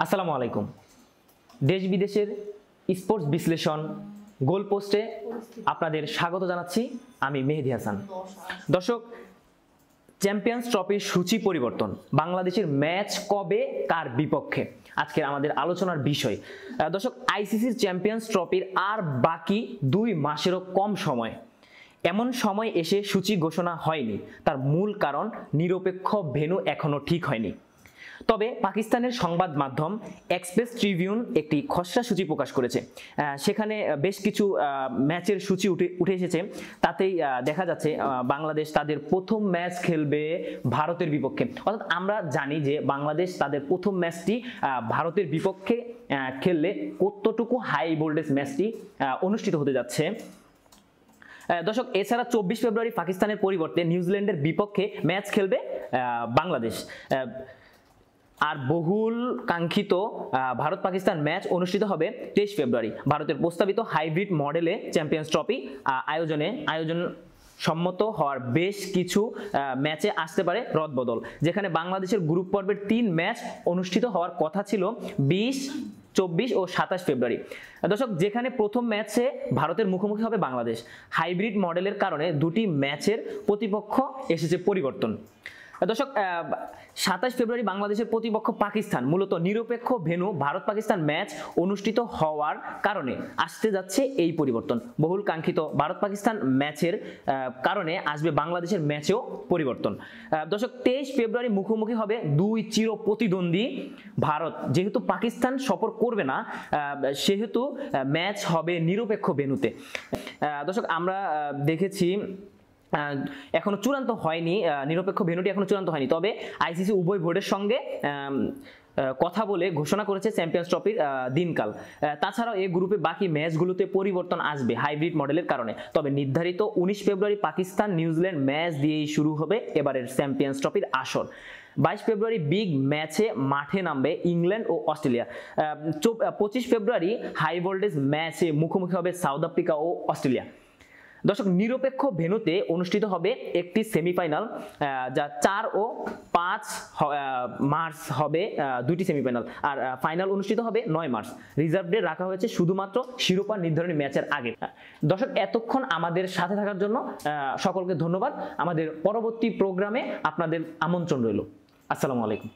আসসালামু আলাইকুম। দেশ বিদেশের স্পোর্টস বিশ্লেষণ গোল পোস্টে আপনাদের স্বাগত জানাচ্ছি। আমি মেহেদি হাসান। দর্শক, চ্যাম্পিয়ন্স ট্রফির সূচি পরিবর্তন, বাংলাদেশের ম্যাচ কবে কার বিপক্ষে, আজকের আমাদের আলোচনার বিষয়। দর্শক, আইসিসির চ্যাম্পিয়ন্স ট্রফির আর বাকি 2 মাসেরও কম সময়। এমন সময় এসে সূচি ঘোষণা হয়নি, তার মূল কারণ নিরপেক্ষ ভেন্যু এখনো ঠিক হয়নি। তবে পাকিস্তানের সংবাদ মাধ্যম এক্সপ্রেস ট্রিবিউন একটি খসড়া সূচি প্রকাশ করেছে। সেখানে বেশ কিছু ম্যাচের সূচি উঠে এসেছে। তাতেই দেখা যাচ্ছে বাংলাদেশ তাদের প্রথম ম্যাচ খেলবে ভারতের বিপক্ষে। অর্থাৎ আমরা জানি যে বাংলাদেশ তাদের প্রথম ম্যাচটি ভারতের বিপক্ষে খেললে কতটুকু হাই ভোল্টেজ ম্যাচটি অনুষ্ঠিত হতে যাচ্ছে। দর্শক, এছাড়া 24 ফেব্রুয়ারি পাকিস্তানের পরিবর্তে নিউজিল্যান্ডের বিপক্ষে ম্যাচ খেলবে বাংলাদেশ। আর বহুল কাঙ্ক্ষিত ভারত পাকিস্তান ম্যাচ অনুষ্ঠিত হবে 23 ফেব্রুয়ারি। ভারতের প্রস্তাবিত হাইব্রিড মডেলে চ্যাম্পিয়ন্স ট্রফি আয়োজন সম্মত হওয়ার বেশ কিছু ম্যাচে আসতে পারে রদবদল, যেখানে বাংলাদেশের গ্রুপ পর্বের 3 ম্যাচ অনুষ্ঠিত হওয়ার কথা ছিল 20, 24 ও 27 ফেব্রুয়ারি। দর্শক, যেখানে প্রথম ম্যাচে ভারতের মুখোমুখি হবে বাংলাদেশ। হাইব্রিড মডেলের কারণে 2টি ম্যাচের প্রতিপক্ষ এসেছে পরিবর্তন। দর্শক, 27 ফেব্রুয়ারি বাংলাদেশের প্রতিপক্ষ পাকিস্তান। মূলত নিরপেক্ষ ভেন্যু ভারত পাকিস্তান ম্যাচ অনুষ্ঠিত হওয়ার কারণে আসতে যাচ্ছে এই পরিবর্তন। বহুল কাঙ্ক্ষিত ভারত পাকিস্তান ম্যাচের কারণে আসবে বাংলাদেশের ম্যাচেও পরিবর্তন। দর্শক, 23 ফেব্রুয়ারি মুখোমুখি হবে 2 চির প্রতিদ্বন্দ্বী ভারত। যেহেতু পাকিস্তান সফর করবে না, সেহেতু ম্যাচ হবে নিরপেক্ষ ভেন্যুতে। দর্শক, আমরা দেখেছি এখনো চূড়ান্ত হয়নি, নিরপেক্ষ ভেন্যুটি এখনো চূড়ান্ত হয়নি। তবে আইসিসি উভয় বোর্ডের সঙ্গে কথা বলে ঘোষণা করেছে চ্যাম্পিয়ন্স ট্রফির দিনকাল। তাছাড়াও এই গ্রুপে বাকি ম্যাচগুলোতে পরিবর্তন আসবে হাইব্রিড মডেলের কারণে। তবে নির্ধারিত 19 ফেব্রুয়ারি পাকিস্তান নিউজিল্যান্ড ম্যাচ দিয়েই শুরু হবে এবারের চ্যাম্পিয়ন্স ট্রফির আসর। 22 ফেব্রুয়ারি বিগ ম্যাচে মাঠে নামবে ইংল্যান্ড ও অস্ট্রেলিয়া। 25 ফেব্রুয়ারি হাই ভোল্টেজ ম্যাচে মুখোমুখি হবে সাউথ আফ্রিকা ও অস্ট্রেলিয়া। দর্শক, নিরপেক্ষ ভেন্যুতে অনুষ্ঠিত হবে একটি সেমিফাইনাল, যা 4 ও 5 মার্চ হবে 2টি সেমিফাইনাল। আর ফাইনাল অনুষ্ঠিত হবে 9 মার্চ। রিজার্ভ ডে রাখা হয়েছে শুধুমাত্র শিরোপা নির্ধারণী ম্যাচের আগে। দর্শক, এতক্ষণ আমাদের সাথে থাকার জন্য সকলকে ধন্যবাদ। আমাদের পরবর্তী প্রোগ্রামে আপনাদের আমন্ত্রণ রইল। আসসালামু আলাইকুম।